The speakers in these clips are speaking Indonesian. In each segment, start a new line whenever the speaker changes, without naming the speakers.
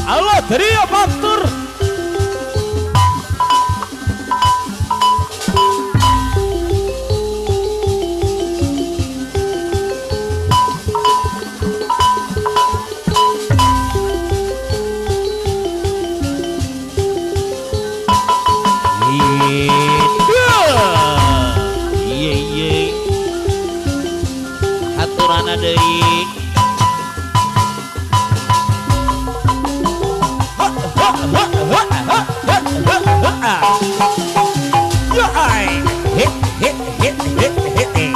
Allah teriak batur. Haturana deui. Ya ai. Hit hit hit hit hit.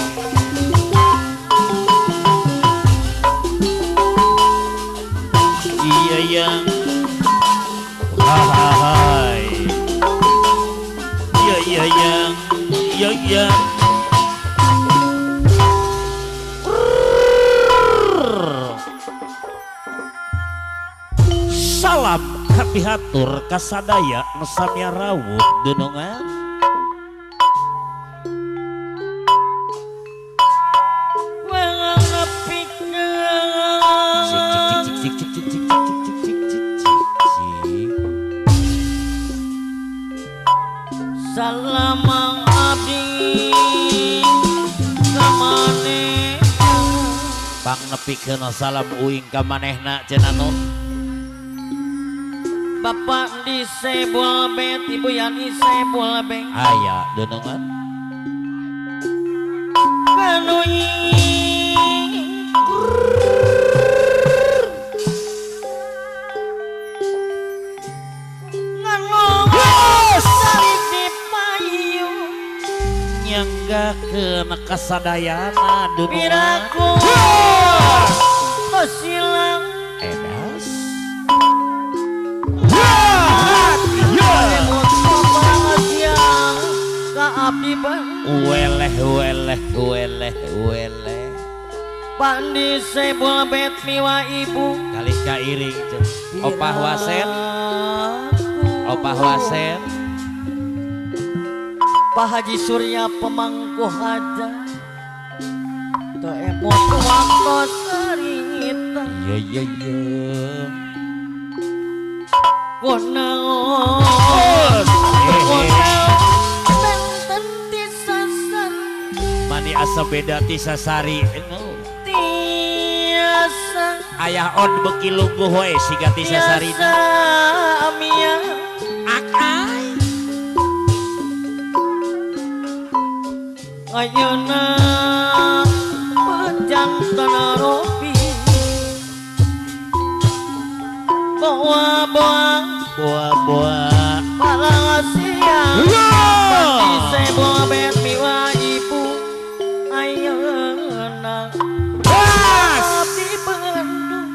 Iya yang. Hai. Iya iya yang. Iya iya. Salam kapihatur kasadaya nusamia rawuh dunungan
salam abdi kamaneh
pang nepikeun salam uing ka manehna cenah nu
Bapak di sebul bet, Ibu Yani sebul bet.
aya dunungan
Kanui ngangong sari di payu
nyanggakeun kasadayana dunungan
piraku silang
edas
abdi bang
weleh weleh weleh weleh
pandi sebul bet miwa ibu
kali kairing opah wasen opah wasen
Pak Haji Surya pemangku haja teu emot waktu sarita
iya iya iya
konaon
mani asa beda ti sasari
tiasa
ayah on beki lungguh we siga ti sasarina
tiasa amia
akai
ayeuna pejantan ropi boa-boa
buah-buah
palang siang pasti sebul bet miwa ibu ayeuna abdi Bandung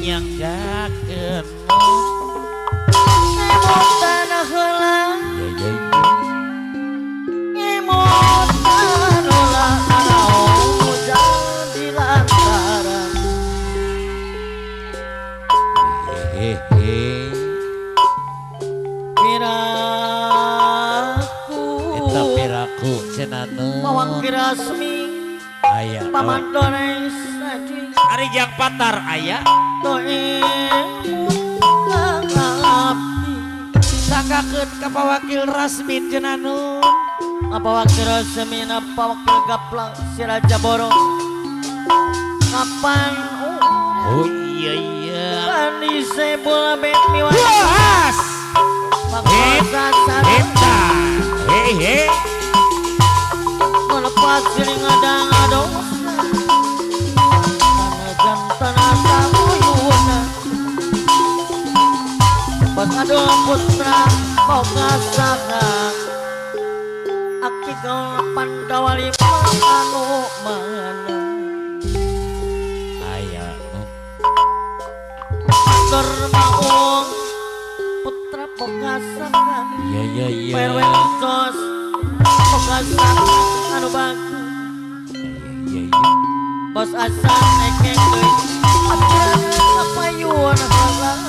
nyanggakeun
emot tanah heula
ya ya
emot tanah heula anaon jadi lantaran
hehehe
piraku
eta piraku cenah
mawang kirasmi
aya
paman dores saji
ari jang patar aya
toe abdi
sanggakeun ka pawakil rasmin cenah nu
apa wakil resmi apa wakil gaplak si Raja Borong kapan
oh iya iya
pandi sebul bet miwa
puas
maksa
heta hehe
melepas siling adang-adong jantan samuyuna pas adol putra mau ngasakang akti kau pandawali anu mana
aya
termaung putra pokasakang
iya iya iya
perwen sos pokasakang anu bagus
iya iya
bos asal nekeng deui apayun halang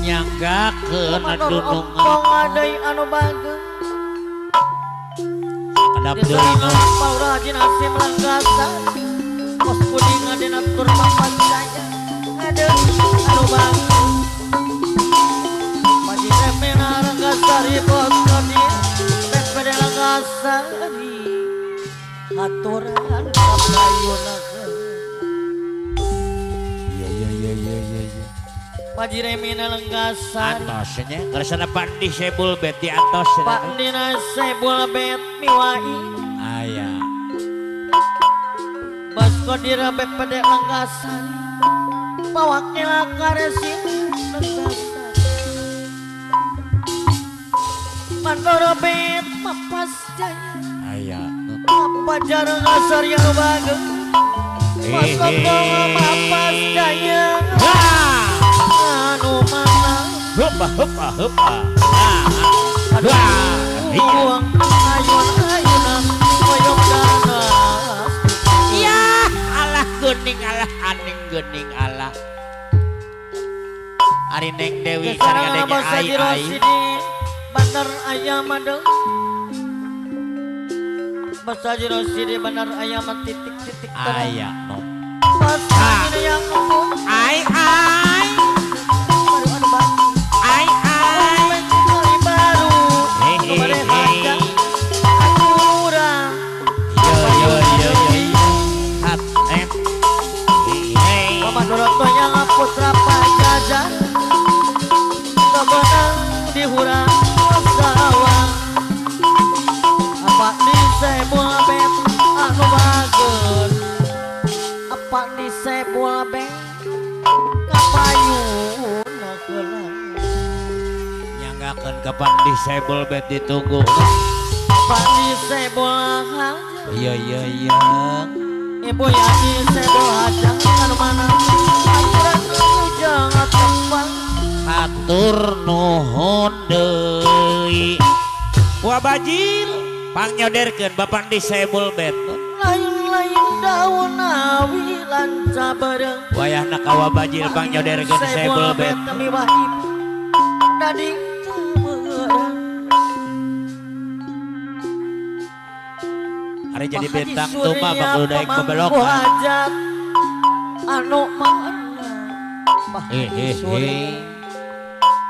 nyanggakeun
manor
dunungan
ompong adai anu bagus
kadap deui
disana
nu
paura jinasim langgasa bos kuding adena tur papan saya ngadeu baturan kapayuna
Iya.
Pajiremina lenggasan
Antosnya kersana pandi sebul bet di antos.
Pak Dina sebul bet miwai
Aya.
Basko dirabet pada lenggasan Pawakil karesin lenggasan Mandoro bet mapas jaya
Aya.
Apa jarang asar yang bagus Basko mapas jaya Anu mana
Hupa.
Uang ayun-ayunan Koyong danas
Ya, alah geuning alah aning geuning alah. Ari Neng Dewi
Sekarang
karya
nama
ai
Sajiro
ai.
Sidi Bandar ayam ada Sajiro Sidi Bandar ayam titik-titik terang
Aya no.
Sajiro yang ngomong
Ai.
Baru ada batu
Ai.
Kali baru Kemarin hajang Akurang
Yo. Hat
Mama Doroto yang putra Pajajar Kemenang di hurang sawah Apa di sebul bet anu bagus Apa di sebul bet kapayun kelang
nyanggakeun kapan disable bed ditunggu.
Apa di sebul hajang
Iya.
Ibu yang di sebul hajang anu mana aturan anu jangan tepang
Hatur nuhun deui. Wah bajil pangnyoderkeun bapan disable bed.
lain-lain daun awi lanca bareng
Wayahna kawa bajil pangnyoderkeun disable bed.
kami wahib tadi kemerang
Hari jadi bintang tuma bakul daek bebelokan.
hajat anu mana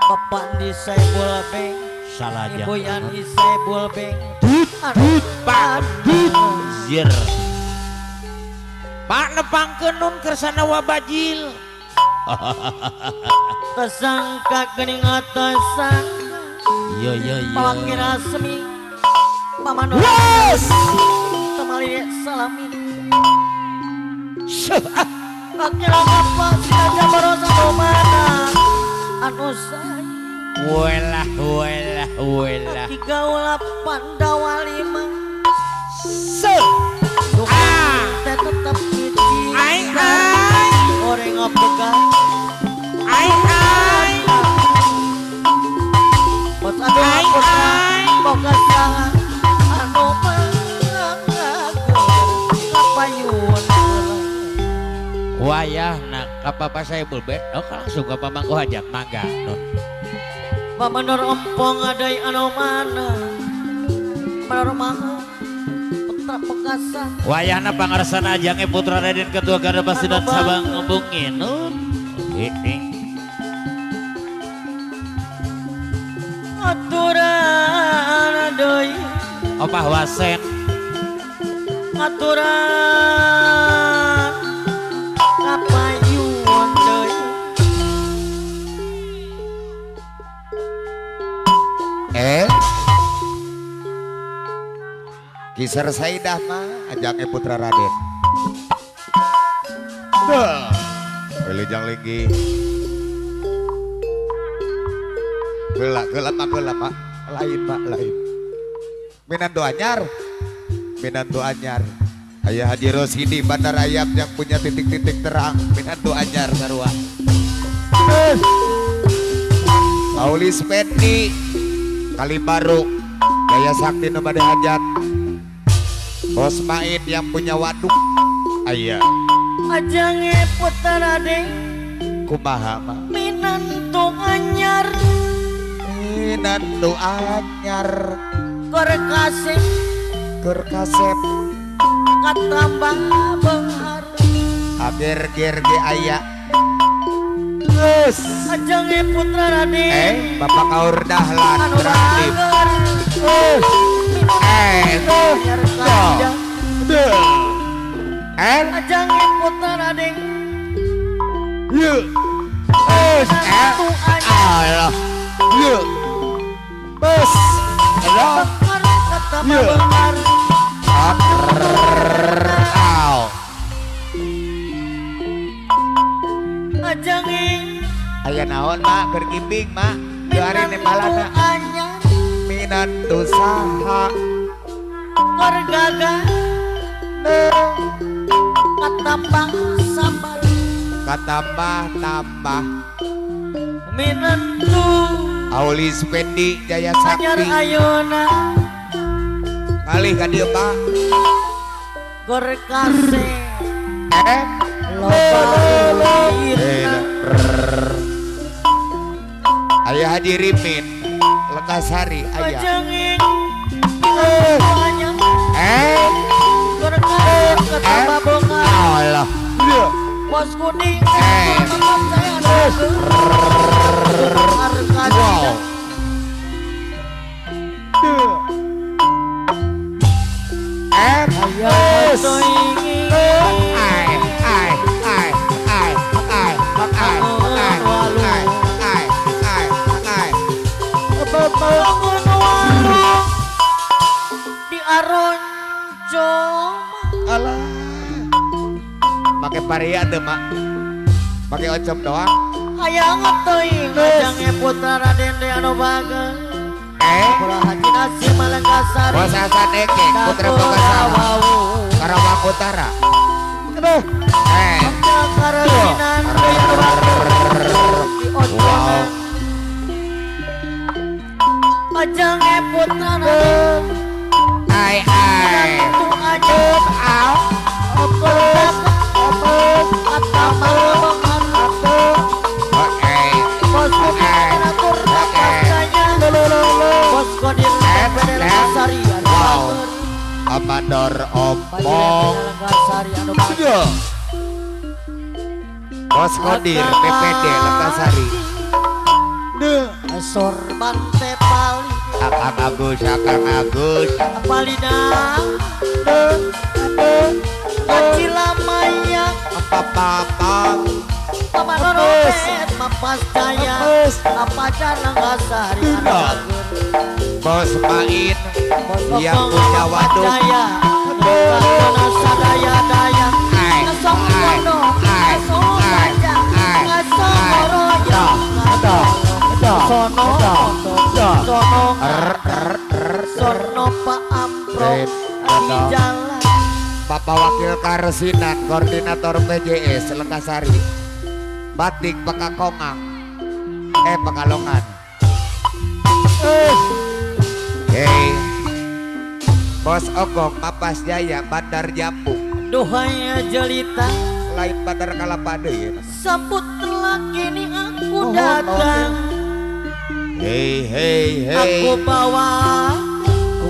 Bapak di Saibul Beng
Salah
Ibu
jangan.
yang di Saibul Beng
Zir. Pak nepangkeun nun kersana wabajil.
Kesangka kening atasan
Iya.
Pawangir asmi Paman Temali salami Kakira apa Sinaja barosa domana Anu saya
Welah.
Tiga ulah Pandawa lima Teh tetap hiji
Ai.
Goreng pegang
Ai.
Bos aduh putra Boga saha Anu mengagur Kapayun
Wayahna kapapa saya bulbet. Oh langsung ka pamangku hajat mangga nun.
Pamanor ompong adai anu mana Manor maha Putra Pekasa
Wayahna pangarsana jange putra Raden Ketua Garda Pasidon Sabang ngembungin nun.
Aturan adai
Opah wasen.
Aturan kapayun deui
Kisar Saidah mah ajangnya putra Raden. Wilujeng linggi. Gelak mah lain pak lain. Minantu anyar. Ayah Haji Rosidi Bandar Ayam yang punya titik-titik terang. Minantu anyar sarua. Paulis Pendi Kalibaru Gaya Sakti Nomade Hajat. Osmain yang punya waduk. Ayah
ajange putra Raden
kumaha mah
minantu anyar
minantu anyar
korkasih
keur kasep
katambah benghar
ager-ger ge aya geus
ajange putra Raden
Bapak Kaur Dahlan
anu
Randip
rager
anyar
anyar kajang Ajang putar ading
Allah bos Allah
kata benar ajang
aya naon mak berkimbing mak hari ini malana
anyar
minantu saha
korgaga katambang sabar
katambah
minantu
Aulis Pendi Jaya
anyar
Sakti
ayona
kali ka dieu pak
gorkase loba
Ayah Haji Rimin Lekasari ayah
ajangin semuanya gorkase ketambah bunga
Allah
bos kuning
Eh.
saya ada
wow
di Aronjo
alah pakai paria tuh mak pakai ocom doang
hayang teuing ajang putra Raden Deano Bageng Pulau Haji Nasi Malangkasari
bos Hasan Eke Putra Bogasama Karawang Utara aduh
Karasinan Deano Bageng di Ojonan ajang putra Raden
ai
Itu ajang
Amador Ompong Bos Kodir PPD Lekasari
sorban tepali
Akang Agus
palida Acila Maya
apa
Papa Norobet Mapas Jaya apa jarang gasari
Bos Main yang punya waduk
Jaya sadaya daya ngasong kono ngasong baja ngasong roya sono sono Pak Ampro di jalan
Bapak Wakil Karesinan Koordinator PJS Lekasari Batik Pekakongang Pekalongan Hei Bos Ogong Mapas Jaya Bandar Jampung
duhaya jelita
lain Bandar Kalapade ya
sambut lagi nih aku datang
hei
aku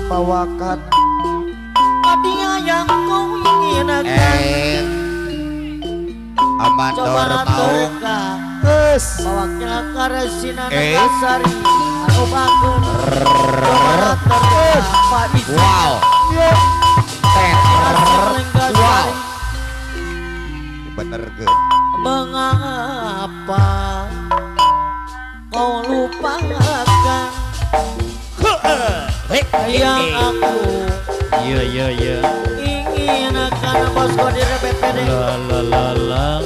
bawakan
dia yang kau inginkan
Amador
coba
Maung
bawaknya Karesinan Lekasari anu bagun Pak Isi
wow
wow
bener ke
mengapa kau lupakan yang aku
iya
ingin akan bos Kodir BPD
la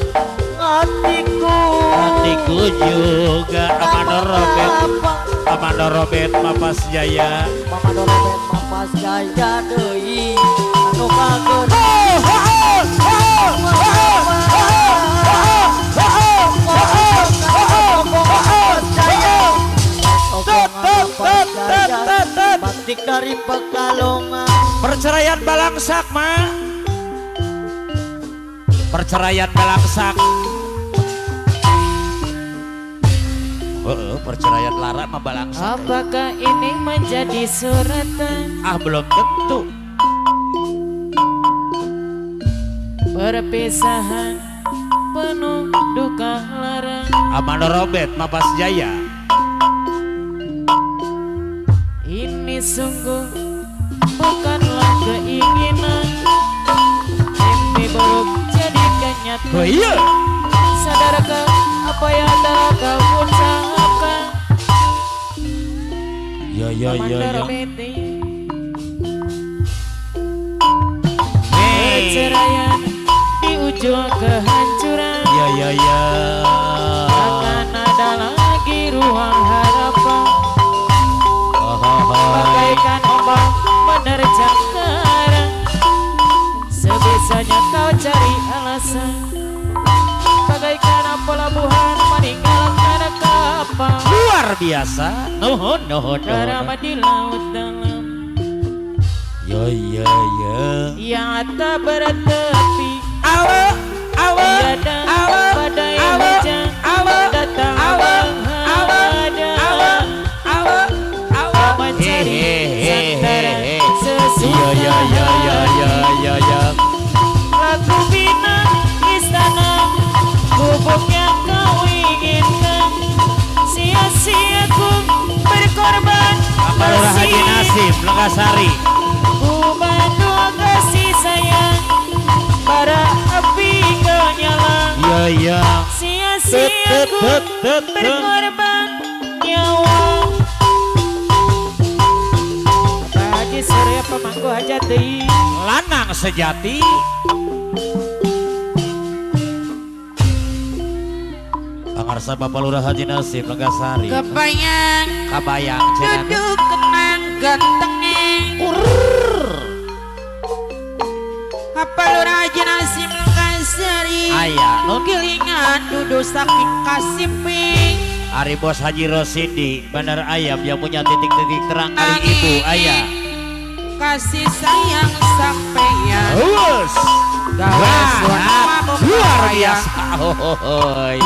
hatiku
juga Amador Robet Mapas Jaya
Mama Dorobet Mapas Jaya deui anu bagus batik dari Pekalongan
perceraian balangsak mah perceraian balangsak perceraian Lara mah balangsak
Apakah ini menjadi suratan
belum tentu
perpisahan penuh duka lara
Amador Robet Mapas Jaya
ini sungguh bukanlah keinginan
Oh iya.
Sadarkah apa yang telah kau ucapkan?
Ya ya ya
Mandara
ya.
Beti
Hey.
Perceraian di ujung kehancuran.
Ya ya ya.
Akan ada lagi ruang harapan. Bagaikan ombak menerjang karang. Sebisanya kau cari alasan. Bagaikan pelabuhan meninggalkan kapal.
Luar biasa. Nuhun nuhun
Kerama
nuhun.
di laut dalam
Ya ya ya.
yang tak bertepi.
Awe awe
Tiada
awe
badai
awe
hujan
awe
datang
awe awe
menghadang.
awe awe.
Mencari
Iya
santaran
ya
sesuatu.
ya ya ya ya ya ya.
Lagu bina istana gubuk yang kau inginkan. Sia-sia ku berkorban
Lurah Haji Nasib Legasari.
ku mendoa kasih sayang bara api kau nyala.
Ya ya.
Sia-sia ku berkorban nyawa. Pak Haji Surya Pemangku Hajati.
Lanang sejati. Pangarsa Bapak Lurah Haji Nasib Legasari.
Kebayang
Kabayang cenan.
duduk kenang gantengnya. Apa Lurah Haji Nasib Legasari?
Aya nun
Gilingan duduk saking kasiping.
Ari Bos Haji Rosidi Bandar Ayam yang punya titik-titik terang kali ibu ayah.
Kasih sayang sampeyan.
Us.
Gawas mabuk
Luar
ayah.
biasa. Hohoy.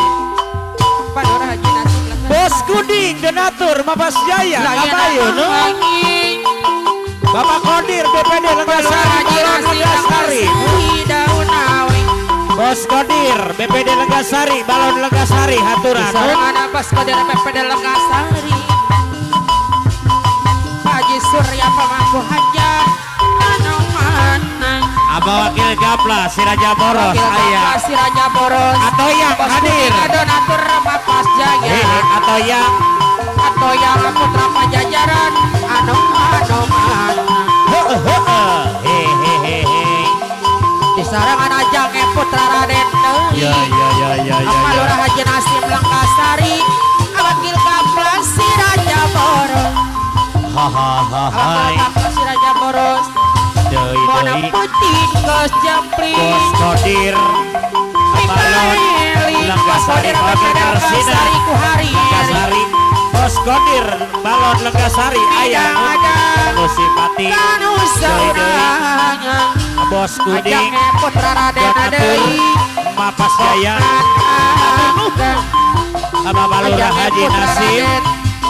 Pak Lurah Haji Nasib Legasari.
Bos Kuding Donatur Mapas Jaya. Apa yuk nu? Bapak Kodir BPD Legasari Balon Legasari.
Daun awing.
Bos Kodir BPD Legasari Balon Legasari haturan.
Sorangan abas Kodir PPD Legasari. Pak Haji Surya Pemangku Hajat. Anu mana?
Abah Wakil Gapla si Raja Boros ayah.
Si Raja Boros.
Atau yang
Bos
hadir.
Kuning Donatur Mapas Jaya.
Hehe, atau yang
Atau yang putra pajajaran. Anu mana?
hehehe.
Di sarangan ajang putra Raden Dewi.
Ya ya ya ya ya.
Apa Lurah Haji Nasib Legasari. Wakil Kaplan si Raja Boros.
Hahaha.
Wakil Kaplan si Raja Boros.
Doi
Bona
doi.
putih kos japri.
Bos Kodir Balon Legasari Wakil Karsina Legasari. Bos Kodir Balon Legasari ayah Nusipati.
Kanu saranya.
Bos Kuding
Ajangnya putra Raden
Donatur
Dewi.
Mapas Jaya. Abah Balurah Haji Nasib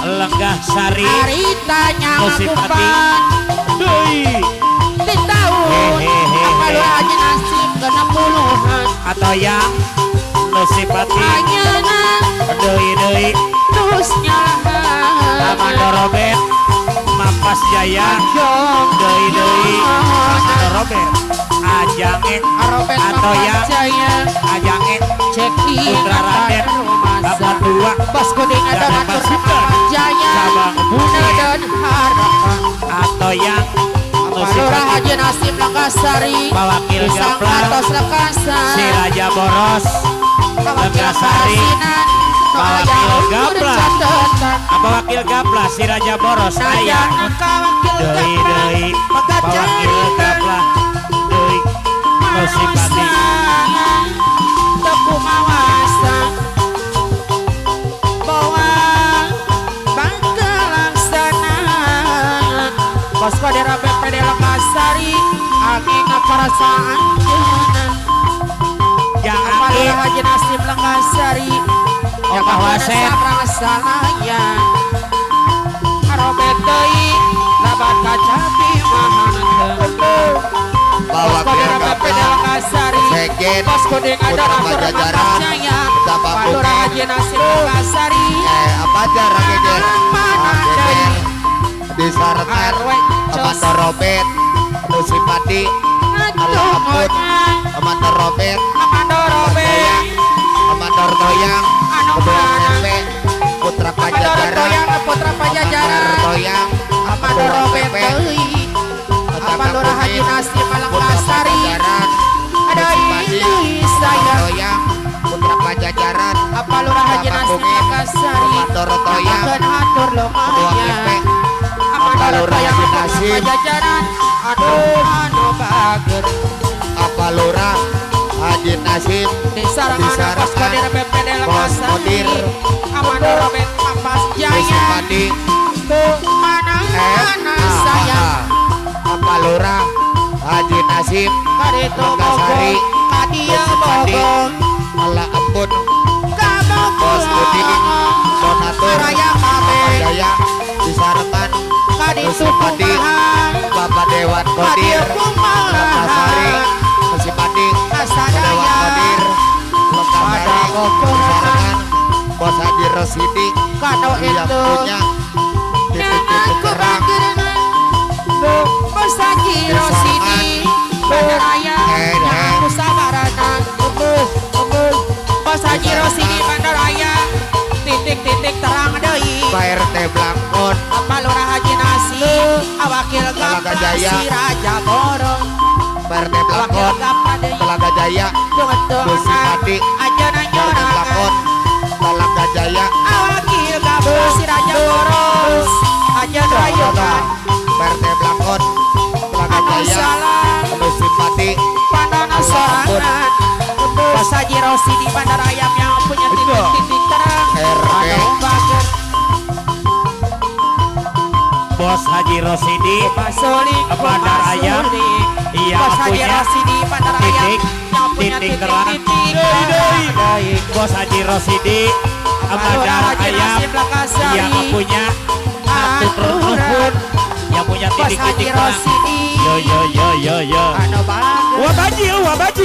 Legasari.
Haritanya
Nusipati.
ngakupan.
Doi.
Di tahun
Hehehe.
Apa Lurah Haji Nasib kena puluhan.
Atau yang Nusipati.
Hanyana
Doi doi.
terusnya
Amanda Robert Mapas Jaya.
Jong
Doi doi. Amanda Robert Ajange
Arobet
atau yang
Jaya.
Ajange
Ceki
Putra Raden Bapak Tua
Bos Kuning ada
Jangan
Natur
pasukan.
Jaya.
Cabang Budi.
Dan harapan.
atau yang
Lurah
Nusipati.
Haji Nasib Legasari.
Wakil
Pisang
Gapla
atas Legasari.
Si Raja Boros Legasari. Wakil Gapla. Apa Wakil Gapla si Raja Boros ayah. Doi doi. Wakil Gapla. Doi. Nusipati.
Tepu mawasa bawa bangga laksana. Bos Kodir BPD Legasari. Angin perasaan jenan.
Jangan
Apa Lurah Haji Nasib Legasari. Yang
Wasen.
salahnya. Arobet deui labat kaca bimahan.
Bawa
Bos Kodir BPD Legasari.
Segen
Bos Kuning ada
Putra
Natur
Pajajaran.
Mapas Jaya.
Bapak
Pak Lurah
Kuning.
Haji Nasib Legasari.
apa aja rageger
Mana
Rageger. Disarankan
Arwek Jos.
Amanda Robert Nusi Padi Allah ampun Amandor Robert
Amandor Robert
Amandor Doyang Ketua Tempe Putra Pajajaran
Putra
Amandor Doyang
Amandor Robert Amandor Haji Nasib Malangkasari ada ini saya
Doyang Putra Pajajaran
apa lurah Haji Nasib Malangkasari
Amandor Doyang
akan hatur
Ketua
lomanya
Tempe
Amandor Doyang
Haji
Putra
Nasib
Pajajaran aduh bager
apa lurah Haji Nasib
disarangan Pos Kodir BPD
Pos Kodir
Amandor Robert Ampas
Nusi
Jaya
Padi
mana saya
apa lurah Haji Nasib
Kadito
Mangkasari
Bogor Kadia
Nusi Padi
Bogor
Allah ampun
Kamu
Bos Budi Donatur
Raya Kabe
Jaya disarankan
Kadito
Nusi Padi
Kumahan
Bapak Dewan Kodir Mangkasari Nusi Padi Dewan Kodir Mangkasari disarankan Bos Haji Rosidi
Kado
yang
itu
punya titik-titik terang
Bos Haji Rosidi Bandaraya Aku sabaranan Bos Haji Rosidi Bandaraya titik-titik terang deui
Pak RT Blangkon
apa lurah Haji Nasi awakil
Telaga
Gapra
Jaya.
si Raja Borong
Pak RT
awakil
Blangkon
Gapra deui
Telaga Jaya Nusi Padi
aja
RT
nanyorangan
Blangkon Telaga Jaya
awakil Gapra si Raja Borong aja nanyorangan
Pak RT Blangkon Telaga
anu
Jaya
salam
Nusi Padi
pandana sorangan Bos Haji Rosidi Bandar Ayam yang punya titik-titik terang
RT.
anu bager
Bos Haji Rosidi
Basulik
Bandar Ayam yang
Bos Haji
punya
Rosidi Bandar Ayam
titik
yang punya
titik terang.
titik
Bos Haji Rosidi Bandar
Haji
Ayam
Nasib Lakasari.
yang punya satu rumput yang punya
Bos Haji
titik-titik terang.
Rosidi
Yo yo yo yo yo.
anu bager
Wabaji, wabaji.